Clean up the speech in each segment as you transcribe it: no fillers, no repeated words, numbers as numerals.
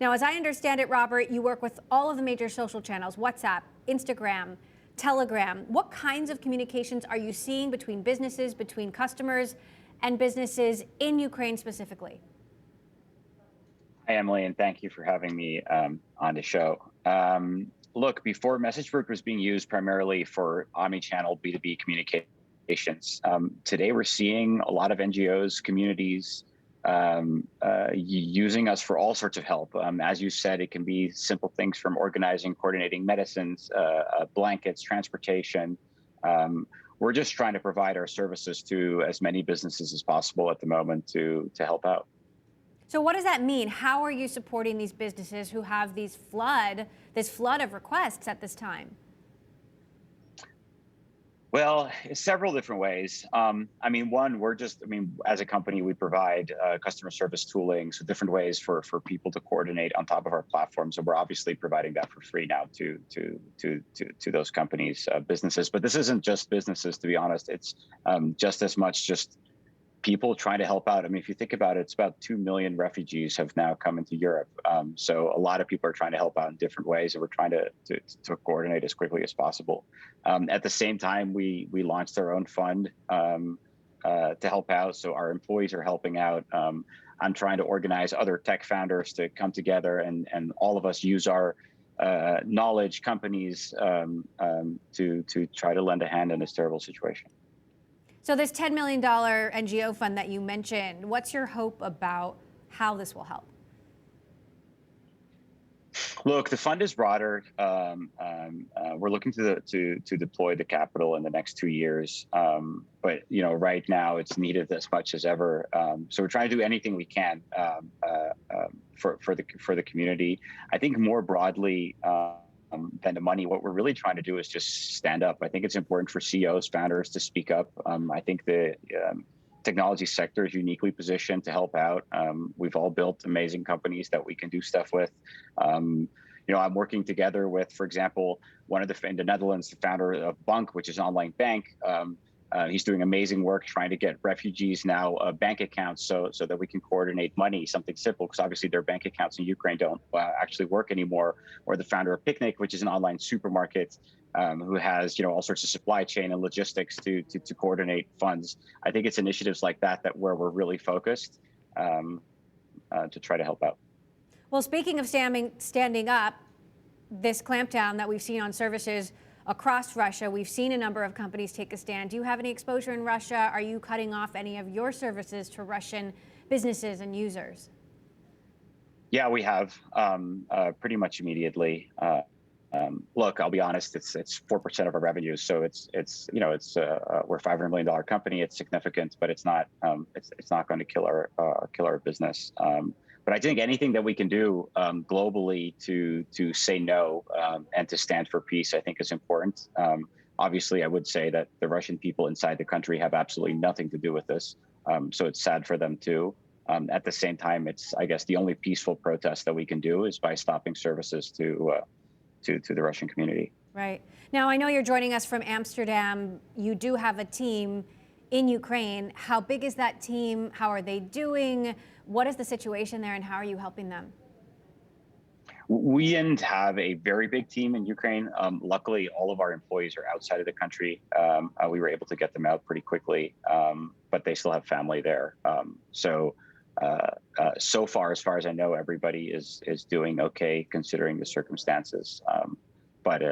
Now, as I understand it, Robert, you work with all of the major social channels: WhatsApp, Instagram, Telegram. What kinds of communications are you seeing between businesses, between customers and businesses in Ukraine specifically? Hi, Emily, and thank you for having me on the show. Look, before MessageBird was being used primarily for omni-channel B2B communications, today we're seeing a lot of NGOs, communities using us for all sorts of help. As you said, it can be simple things from organizing, coordinating medicines, blankets, transportation. We're just trying to provide our services to as many businesses as possible at the moment to help out. So what does that mean? How are you supporting these businesses who have this flood of requests at this time? Well, several different ways. One, as a company, we provide customer service tooling, so different ways for people to coordinate on top of our platform. So we're obviously providing that for free now to those companies, businesses. But this isn't just businesses, to be honest. It's just as much just people trying to help out. I mean, if you think about it, it's about 2 million refugees have now come into Europe. So a lot of people are trying to help out in different ways, and we're trying to coordinate as quickly as possible. At the same time, we launched our own fund to help out. So our employees are helping out. I'm trying to organize other tech founders to come together, and all of us use our knowledge, companies, to try to lend a hand in this terrible situation. So this $10 million NGO fund that you mentioned, what's your hope about how this will help? Look, the fund is broader. We're looking to deploy the capital in the next 2 years, but right now it's needed as much as ever. So we're trying to do anything we can for the community. I think more broadly than the money, what we're really trying to do is just stand up. I think it's important for CEOs, founders to speak up. I think the technology sector is uniquely positioned to help out. We've all built amazing companies that we can do stuff with. I'm working together with, for example, in the Netherlands, the founder of Bank, which is an online bank. He's doing amazing work trying to get refugees now bank accounts so that we can coordinate money, something simple, because obviously their bank accounts in Ukraine don't actually work anymore. Or the founder of Picnic, which is an online supermarket, who has all sorts of supply chain and logistics to coordinate funds. I think it's initiatives like that where we're really focused to try to help out. Well, speaking of standing up, this clampdown that we've seen on services across Russia, we've seen a number of companies take a stand. Do you have any exposure in Russia? Are you cutting off any of your services to Russian businesses and users? Yeah, we have pretty much immediately. Look, I'll be honest, it's 4% of our revenue, so we're a $500 million company. It's significant, but it's not going to kill our business. But I think anything that we can do globally to say no and to stand for peace, I think is important. Obviously, I would say that the Russian people inside the country have absolutely nothing to do with this, so it's sad for them too. At the same time, I guess the only peaceful protest that we can do is by stopping services to the Russian community. Right. Now, I know you're joining us from Amsterdam. You do have a team in Ukraine. How big is that team? How are they doing? What is the situation there, and how are you helping them? We have a very big team in Ukraine. Luckily, all of our employees are outside of the country. We were able to get them out pretty quickly, but they still have family there. So far as I know, everybody is doing okay considering the circumstances. But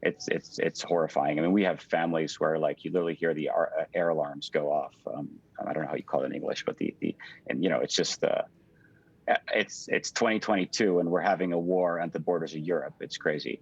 it's horrifying. I mean, we have families where you literally hear the air alarms go off. I don't know how you call it in English, but it's just it's 2022 and we're having a war at the borders of Europe. It's crazy.